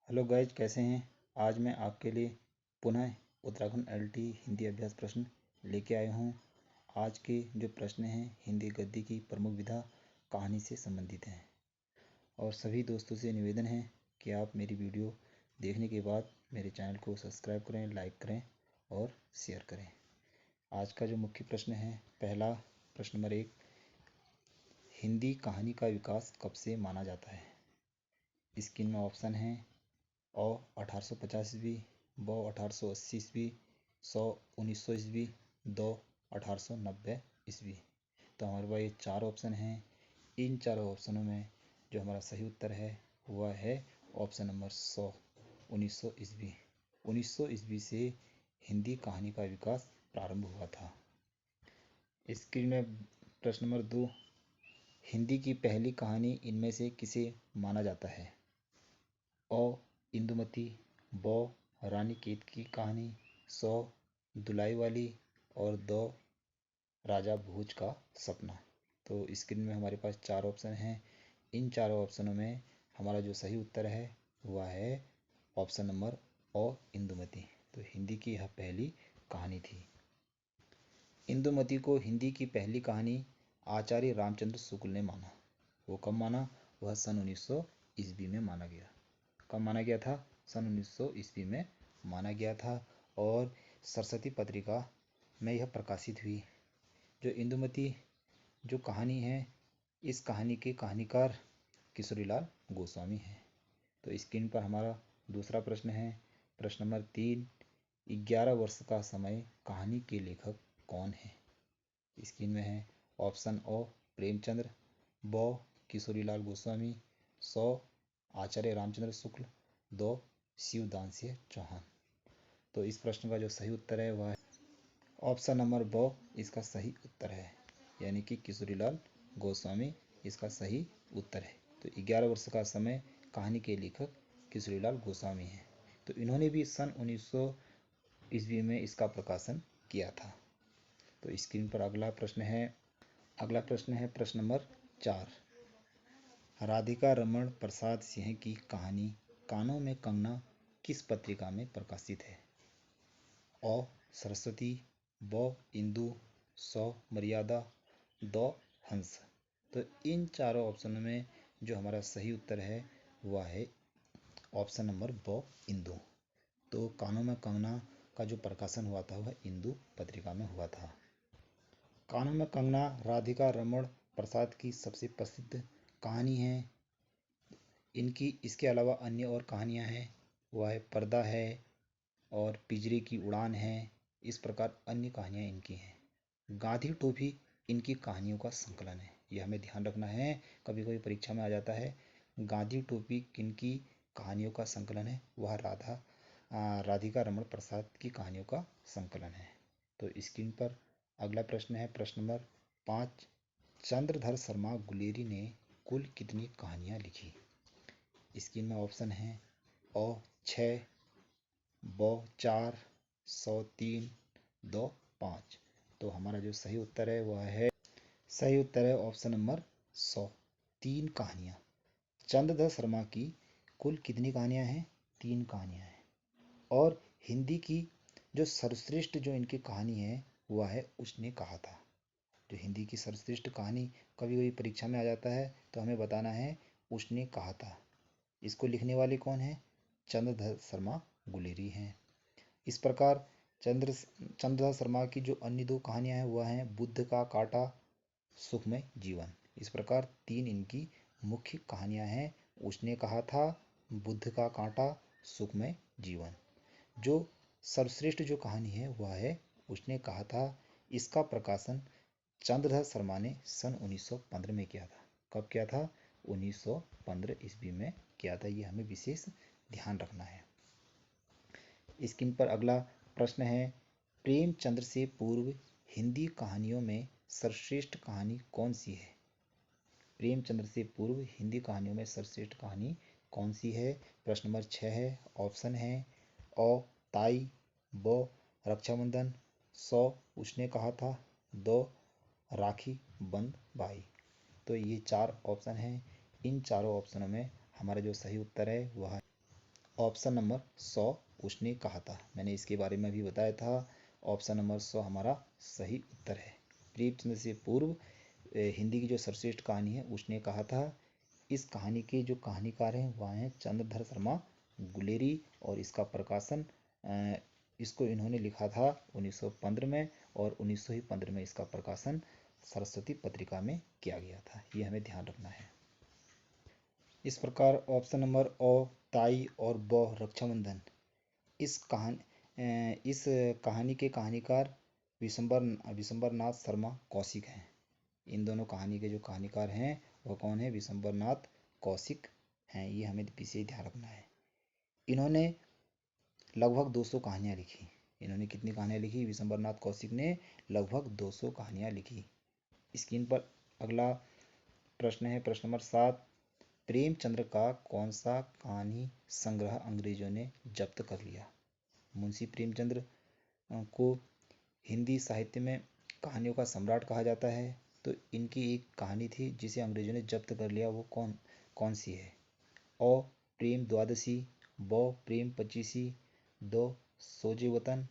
Hello guys, कैसे हैं। आज मैं आपके लिए पुनः उत्तराखंड एलटी हिंदी अभ्यास प्रश्न लेके आया हूँ। आज के जो प्रश्न हैं हिंदी गद्य की प्रमुख विधा कहानी से संबंधित हैं और सभी दोस्तों से निवेदन है कि आप मेरी वीडियो देखने के बाद मेरे चैनल को सब्सक्राइब करें, लाइक करें और शेयर करें। आज का जो मुख्य प्रश्न है, पहला प्रश्न नंबर 1, हिंदी कहानी का विकास कब से माना जाता है। इसके में ऑप्शन है अ 1850 ईस्वी, ब 1880 ईस्वी, 1900 ईस्वी, द 1890 ईस्वी। तो हमारे पास ये 4 ऑप्शन हैं। इन चारों ऑप्शनों में जो हमारा सही उत्तर है वह है ऑप्शन नंबर 100, 1900 ईस्वी। 1900 ईस्वी से हिंदी कहानी का विकास प्रारंभ हुआ था। स्क्रीन में प्रश्न नंबर 2, हिंदी की पहली कहानी इनमें से किसे माना जाता है। अ इंदुमती, ब रानी केत की कहानी, 100 दुलाई वाली और 2 राजा भोज का सपना। तो स्क्रीन में हमारे पास 4 ऑप्शन हैं। इन चारों ऑप्शनों में हमारा जो सही उत्तर है वह है ऑप्शन नंबर अ इंदुमती। तो हिंदी की यह पहली कहानी थी। इंदुमती को हिंदी की पहली कहानी आचार्य रामचंद्र शुक्ल ने माना। वो कब माना? वह सन 1900 ईस्वी में माना गया। कब माना गया था? सन 1900 ईस्वी में माना गया था और सरस्वती पत्रिका में यह प्रकाशित हुई। जो इंदुमती जो कहानी है, इस कहानी के कहानीकार किशोरीलाल गोस्वामी हैं। तो स्क्रीन पर हमारा दूसरा प्रश्न है, प्रश्न नंबर 3, 11 वर्ष का समय कहानी के लेखक कौन है। स्क्रीन में है ऑप्शन अ प्रेमचंद्र, ब किशोरीलाल गोस्वामी, 100 आचार्य रामचंद्र शुक्ल, 2 शिवदानसिंह चौहान। तो इस प्रश्न का जो सही उत्तर है वह ऑप्शन नंबर ब इसका सही उत्तर है, यानी कि किशोरीलाल गोस्वामी इसका सही उत्तर है। तो 11 वर्ष का समय कहानी के लेखक किशोरीलाल गोस्वामी हैं। तो इन्होंने भी सन 1900 ईस्वी में इसका प्रकाशन किया था। तो स्क्रीन पर अगला प्रश्न है प्रश्न नंबर 4, राधिका रमण प्रसाद सिंह की कहानी कानों में कंगना किस पत्रिका में प्रकाशित है। अ सरस्वती, ब इंदु, 100 मर्यादा, द हंस। तो इन चारों ऑप्शनों में जो हमारा सही उत्तर है वह है ऑप्शन नंबर ब इंदु। तो कानों में कंगना का जो प्रकाशन हुआ था वह इंदु पत्रिका में हुआ था। कानों में कंगना राधिका रमण प्रसाद की सबसे प्रसिद्ध कहानी है। इनकी इसके अलावा अन्य और कहानियां हैं, वह है पर्दा है और पिंजरे की उड़ान है। इस प्रकार अन्य कहानियां इनकी हैं। गांधी टोपी इनकी कहानियों का संकलन है, यह हमें ध्यान रखना है। कभी कभी परीक्षा में आ जाता है गांधी टोपी किनकी कहानियों का संकलन है। वह राधिका रमण प्रसाद की कहानियों का संकलन है। तो स्क्रीन पर अगला प्रश्न है प्रश्न नंबर 5, चंद्रधर शर्मा गुलेरी ने कुल कितनी कहानियां लिखी। स्क्रीन में ऑप्शन है अ 6, ब 4, 103, 2 5। तो हमारा जो सही उत्तर है वह है ऑप्शन नंबर 100, 3 कहानियां। चंद्रधर शर्मा की कुल कितनी कहानियां हैं? 3 कहानियां हैं। और हिंदी की जो सर्वश्रेष्ठ जो इनकी कहानी है वह है उसने कहा था। जो हिंदी की सर्वश्रेष्ठ कहानी कभी कभी परीक्षा में आ जाता है तो हमें बताना है उसने कहा था। इसको लिखने वाले कौन है? चंद्रधर शर्मा गुलेरी हैं। इस प्रकार चंद्रधर शर्मा की जो अन्य 2 कहानियां हैं वह हैं बुद्ध का कांटा, सुखमय जीवन। इस प्रकार 3 इनकी मुख्य कहानियां हैं, उसने कहा था, बुद्ध का कांटा, सुखमय जीवन। जो सर्वश्रेष्ठ जो कहानी है वह है उसने कहा था। इसका प्रकाशन चंद्रधर शर्मा ने सन 1915 में किया था। कब किया था? 1915 ईस्वी में किया था। ये हमें विशेष ध्यान रखना है। स्क्रीन पर अगला प्रश्न है, प्रेमचंद्र से पूर्व हिंदी कहानियों में सर्वश्रेष्ठ कहानी कौन सी है। प्रेमचंद्र से पूर्व हिंदी कहानियों में सर्वश्रेष्ठ कहानी कौन सी है? प्रश्न नंबर 6 है। ऑप्शन है अ ताई, ब रक्षाबंधन, 100 उसने कहा था, 2 राखी बंद भाई। तो ये 4 ऑप्शन हैं। इन चारों ऑप्शनों में हमारा जो सही उत्तर है वह ऑप्शन नंबर 100 उसने कहा था। मैंने इसके बारे में भी बताया था। ऑप्शन नंबर 100 हमारा सही उत्तर है। प्रेमचंद्र से पूर्व हिंदी की जो सर्वश्रेष्ठ कहानी है उसने कहा था। इस कहानी के जो कहानीकार हैं वह हैं चंद्रधर शर्मा गुलेरी, और इसका प्रकाशन इसको इन्होंने लिखा था 1915 में, और 1915 में इसका प्रकाशन सरस्वती पत्रिका में किया गया था। ये हमें ध्यान रखना है। इस प्रकार ऑप्शन नंबर ओ ताई और बो रक्षाबंधन, इस कहानी के कहानीकार विशंबर नाथ शर्मा कौशिक हैं। इन दोनों कहानी के जो कहानीकार हैं वह कौन है? विशंबर नाथ कौशिक हैं। ये हमें विशेष ध्यान रखना है। इन्होंने लगभग 200 कहानियाँ लिखी। इन्होंने कितनी कहानियाँ लिखी? विशंबर नाथ कौशिक ने लगभग 200 कहानियाँ लिखी। स्क्रीन पर अगला प्रश्न है, प्रश्न नंबर 7। प्रेमचंद्र का कौन सा कहानी संग्रह अंग्रेजों ने जब्त कर लिया? मुंशी प्रेमचंद्र को हिंदी साहित्य में कहानियों का सम्राट कहा जाता है। तो इनकी एक कहानी थी जिसे अंग्रेजों ने जब्त कर लिया, वो कौन सी है? ओ प्रेम द्वादशी, बो प्रेम पचीसी, दो सोजे वतन,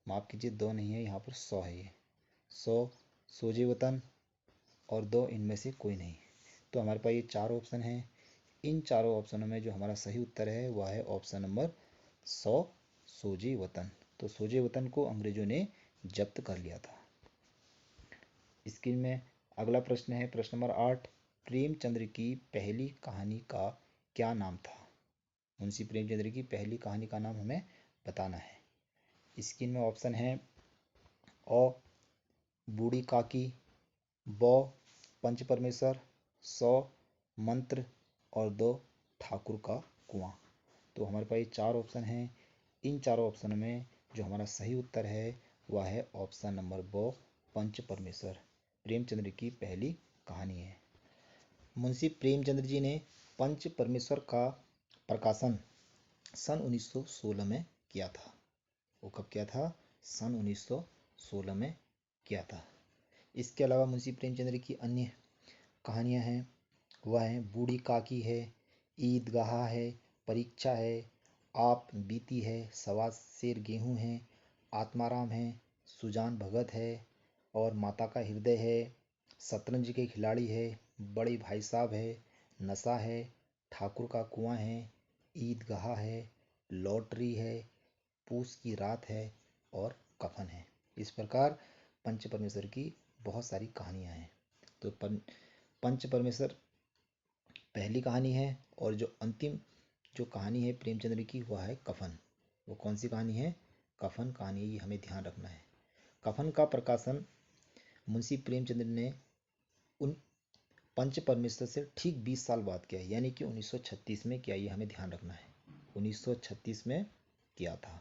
माफ कीजिए 2 नहीं है यहाँ पर 100 है। ये 100 सोजे वतन और 2 इनमें से कोई नहीं। तो हमारे पास ये 4 ऑप्शन हैं। इन चारों ऑप्शनों में जो हमारा सही उत्तर है वह है ऑप्शन नंबर 100 सोजे वतन। तो सोजे वतन को अंग्रेजों ने जब्त कर लिया था। स्क्रीन में अगला प्रश्न है, प्रश्न नंबर 8। प्रेमचंद्र की पहली कहानी का क्या नाम था? मुंशी प्रेमचंद्र की पहली कहानी का नाम हमें बताना है। स्क्रीन में ऑप्शन है ओ बूढ़ी काकी, बो पंच परमेश्वर, 100 मंत्र और 2 ठाकुर का कुआं। तो हमारे पास ये 4 ऑप्शन हैं। इन चारों ऑप्शन में जो हमारा सही उत्तर है वह है ऑप्शन नंबर बो पंच परमेश्वर। प्रेमचंद्र की पहली कहानी है। मुंशी प्रेमचंद्र जी ने पंच परमेश्वर का प्रकाशन सन 1916 में किया था। वो कब किया था? सन 1916 में किया था। इसके अलावा मुंशी प्रेमचंद्र की अन्य कहानियां हैं, वह हैं बूढ़ी काकी है, ईदगाह है, परीक्षा है, आप बीती है, सवा सेर गेहूं है, आत्माराम है, सुजान भगत है, और माता का हृदय है, शतरंज के खिलाड़ी है, बड़े भाई साहब है, नशा है, ठाकुर का कुआं है, ईदगाह है, लॉटरी है, पूस की रात है, और कफन है। इस प्रकार पंच परमेश्वर की बहुत सारी कहानियां हैं। तो पंच परमेश्वर पहली कहानी है, और जो अंतिम जो कहानी है प्रेमचंद्र की वह है कफन। वो कौन सी कहानी है? कफन कहानी। ये हमें ध्यान रखना है। कफन का प्रकाशन मुंशी प्रेमचंद्र ने उन पंच परमेश्वर से ठीक 20 साल बाद किया, यानी कि 1936 में किया। ये हमें ध्यान रखना है। 1936 में किया था।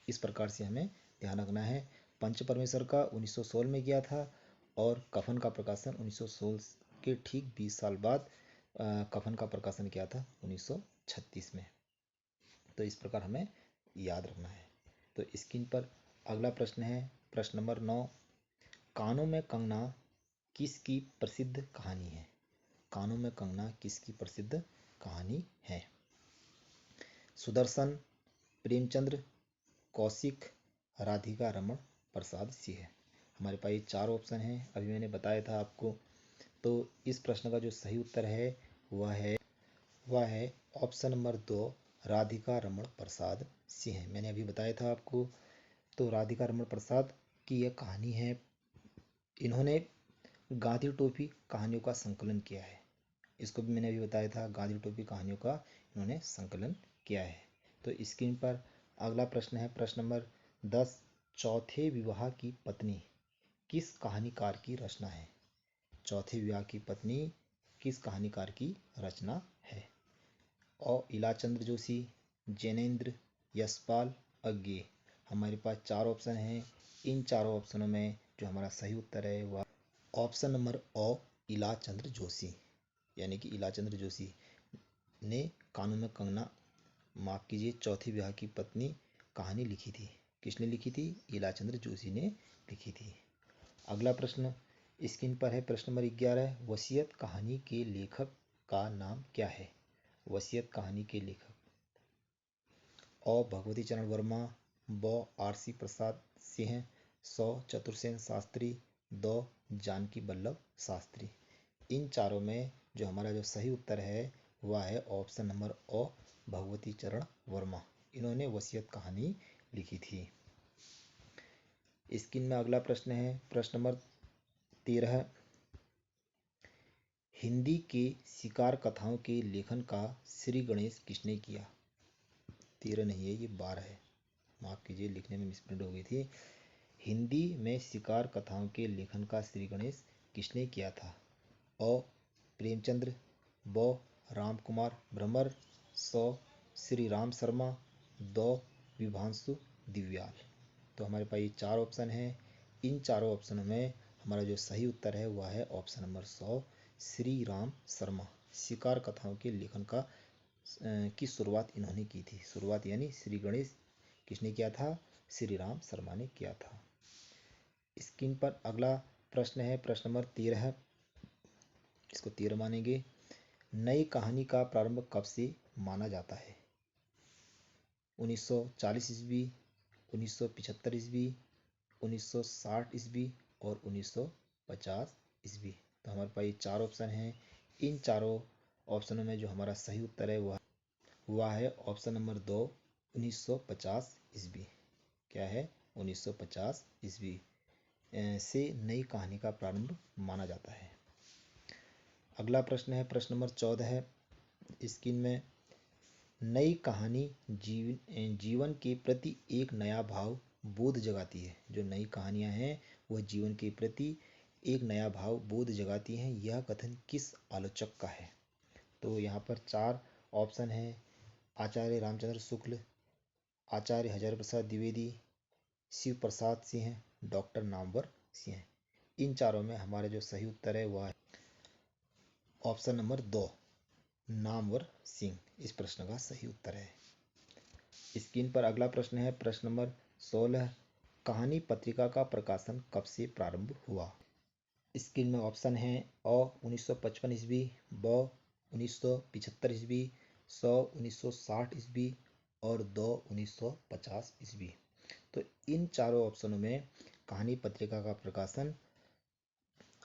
इस प्रकार से हमें ध्यान रखना है। पंच परमेश्वर का 1916 में किया था, और कफन का प्रकाशन 1916 के ठीक 20 साल बाद कफन का प्रकाशन किया था 1936 में। तो इस प्रकार हमें याद रखना है। तो स्क्रीन पर अगला प्रश्न है, प्रश्न नंबर 9। कानों में कंगना किसकी प्रसिद्ध कहानी है? कानों में कंगना किसकी प्रसिद्ध कहानी है? सुदर्शन, प्रेमचंद्र, कौशिक, राधिका रमण प्रसाद सिंह। हमारे पास ये 4 ऑप्शन हैं, अभी मैंने बताया था आपको। तो इस प्रश्न का जो सही उत्तर है वह है ऑप्शन नंबर 2 राधिका रमण प्रसाद सिंह। मैंने अभी बताया था आपको। तो राधिका रमण प्रसाद की यह कहानी है। इन्होंने गांधी टोपी कहानियों का संकलन किया है। इसको भी मैंने अभी बताया था, गांधी टोपी कहानियों का इन्होंने संकलन किया है। तो स्क्रीन पर अगला प्रश्न है, प्रश्न नंबर 10। चौथे विवाह की पत्नी किस कहानीकार की रचना है? चौथे विवाह की पत्नी किस कहानीकार की रचना है? और इलाचंद्र जोशी, जैनेन्द्र, यशपाल, अज्ञे। हमारे पास 4 ऑप्शन हैं। इन चारों ऑप्शनों में जो हमारा सही उत्तर है वह ऑप्शन नंबर ओ इलाचंद्र जोशी, यानी कि इलाचंद्र जोशी ने कानों में कंगना, माफ कीजिए, चौथी विवाह की पत्नी कहानी लिखी थी। किसने लिखी थी? इलाचंद्र जोशी ने लिखी थी। अगला प्रश्न स्क्रीन पर है, प्रश्न नंबर 11। वसीयत कहानी के लेखक का नाम क्या है? वसीयत कहानी के लेखक? अ भगवती चरण वर्मा, ब आर.सी. प्रसाद सिंह, स चतुरसेन शास्त्री, द जानकी वल्लभ शास्त्री। इन चारों में जो हमारा जो सही उत्तर है वह है ऑप्शन नंबर अ भगवती चरण वर्मा। इन्होंने वसीयत कहानी लिखी थी। स्क्रीन में अगला प्रश्न है प्रश्न नंबर 13। हिंदी के शिकार कथाओं के लेखन का श्री गणेश किसने किया? 13 नहीं है, ये 12 है, माफ कीजिए, लिखने में मिसप्रिंट हो गई थी। हिंदी में शिकार कथाओं के लेखन का श्री गणेश किसने किया था? अ प्रेमचंद्र, ब रामकुमार भ्रमर, स श्री राम शर्मा, द विभांशु दिव्याल। तो हमारे पास ये 4 ऑप्शन हैं। इन चारों ऑप्शनों में हमारा जो सही उत्तर है वह है ऑप्शन नंबर 100 श्री राम शर्मा। शिकार कथाओं के लेखन का की शुरुआत इन्होंने की थी। शुरुआत यानी श्री गणेश किसने किया था? श्री राम शर्मा ने किया था। स्क्रीन पर अगला प्रश्न है प्रश्न नंबर 13। इसको 13 मानेंगे। नई कहानी का प्रारंभ कब से माना जाता है? 1940 ईस्वी, 1975 ईस्वी, 1960 ईस्वी और 1950 ईस्वी। तो हमारे पास ये 4 ऑप्शन हैं। इन चारों ऑप्शनों में जो हमारा सही उत्तर है वह है ऑप्शन नंबर 2 1950 ईस्वी। क्या है? 1950 ईस्वी से नई कहानी का प्रारंभ माना जाता है। अगला प्रश्न है प्रश्न नंबर 14 है। स्क्रीन में नई कहानी जीवन के प्रति एक नया भाव बोध जगाती है। जो नई कहानियां हैं वह जीवन के प्रति एक नया भाव बोध जगाती हैं। यह कथन किस आलोचक का है? तो यहाँ पर 4 ऑप्शन हैं। आचार्य रामचंद्र शुक्ल, आचार्य हजारी प्रसाद द्विवेदी, शिव प्रसाद सिंह, डॉक्टर नामवर सिंह। इन चारों में हमारा जो सही उत्तर है वह है ऑप्शन नंबर 2 नामवर सिंह। इस प्रश्न का सही उत्तर है। स्क्रीन पर अगला प्रश्न है प्रश्न नंबर 16। कहानी पत्रिका का प्रकाशन कब से प्रारंभ हुआ? स्क्रीन में ऑप्शन है अ 1955 ईस्वी, ब 1975 ईस्वी, स 1960 ईस्वी और द 1950 ईस्वी। तो इन चारों ऑप्शनों में कहानी पत्रिका का प्रकाशन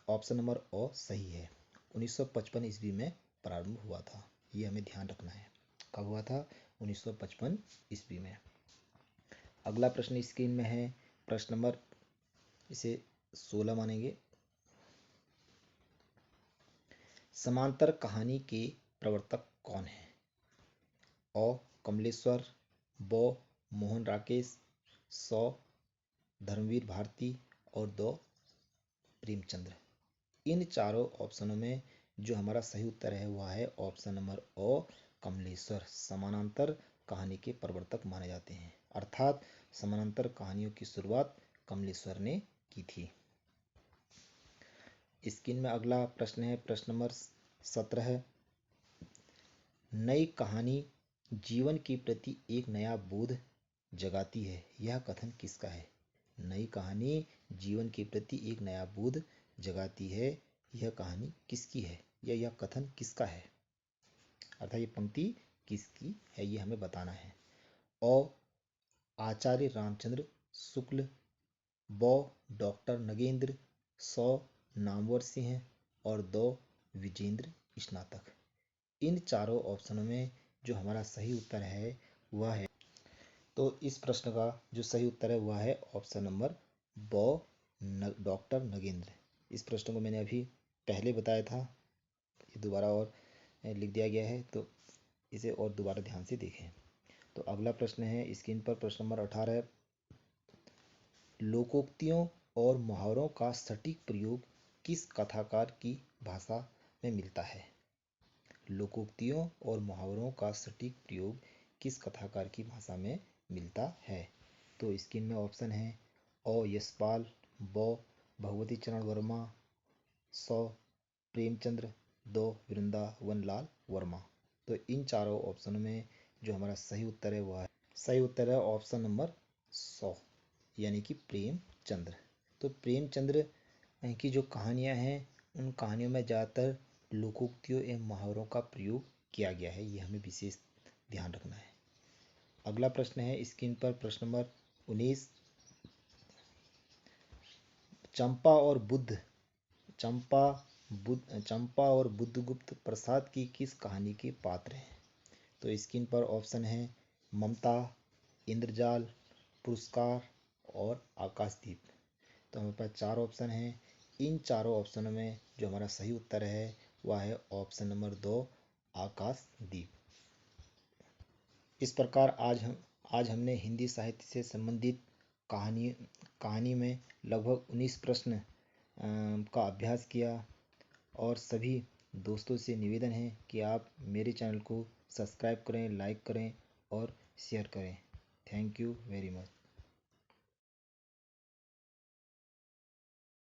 ऑप्शन नंबर अ सही है। 1955 ईस्वी में प्रारंभ हुआ था। ये हमें ध्यान रखना है। कब हुआ था? 1955 ईस्वी में। अगला प्रश्न स्क्रीन में है प्रश्न नंबर इसे 16 मानेंगे। समांतर कहानी के प्रवर्तक कौन है? अ कमलेश्वर, ब मोहन राकेश, स धर्मवीर भारती और द प्रेमचंद्र। इन चारों ऑप्शनों में जो हमारा सही उत्तर है वह है ऑप्शन नंबर अ कमलेश्वर। समानांतर कहानी के प्रवर्तक माने जाते हैं, अर्थात समानांतर कहानियों की शुरुआत कमलेश्वर ने की थी। स्क्रीन में अगला प्रश्न है प्रश्न नंबर 17। नई कहानी जीवन के प्रति एक नया बोध जगाती है। यह कथन किसका है? नई कहानी जीवन के प्रति एक नया बोध जगाती है। यह कहानी किसकी है या यह कथन किसका है? अर्थात ये पंक्ति किसकी है ये हमें बताना है। अ आचार्य रामचंद्र शुक्ल, ब डॉक्टर नगेंद्र, स नामवर सिंह और द विजेंद्र स्नातक। इन चारों ऑप्शनों में जो हमारा सही उत्तर है वह है, तो इस प्रश्न का जो सही उत्तर है वह है ऑप्शन नंबर ब डॉक्टर नगेंद्र। इस प्रश्न को मैंने अभी पहले बताया था, ये दोबारा और लिख दिया गया है, तो इसे और दोबारा ध्यान से देखें। तो अगला प्रश्न है स्क्रीन पर प्रश्न नंबर 18। लोकोक्तियों और मुहावरों का सटीक प्रयोग किस कथाकार की भाषा में मिलता है? लोकोक्तियों और मुहावरों का सटीक प्रयोग किस कथाकार की भाषा में मिलता है? तो स्क्रीन में ऑप्शन है अ यशपाल, ब भगवती चरण वर्मा, स प्रेमचंद्र, द वृंदावन लाल वर्मा। तो इन चारों ऑप्शनों में जो हमारा सही उत्तर है वह है सही उत्तर है ऑप्शन नंबर 100 यानी कि प्रेमचंद्र। तो प्रेमचंद्र की जो कहानियां हैं उन कहानियों में ज़्यादातर लोकोक्तियों एवं मुहावरों का प्रयोग किया गया है, ये हमें विशेष ध्यान रखना है। अगला प्रश्न है स्क्रीन पर प्रश्न नंबर 19। चंपा और बुद्धगुप्त प्रसाद की किस कहानी के पात्र हैं? तो स्क्रीन पर ऑप्शन है ममता, इंद्रजाल, पुरस्कार और आकाशदीप। तो हमारे पास चार ऑप्शन हैं। इन चारों ऑप्शनों में जो हमारा सही उत्तर है वह है ऑप्शन नंबर 2, आकाशदीप। इस प्रकार आज हमने हिंदी साहित्य से संबंधित कहानी में लगभग 19 प्रश्न का अभ्यास किया और सभी दोस्तों से निवेदन है कि आप मेरे चैनल को सब्सक्राइब करें, लाइक करें और शेयर करें। Thank you very much.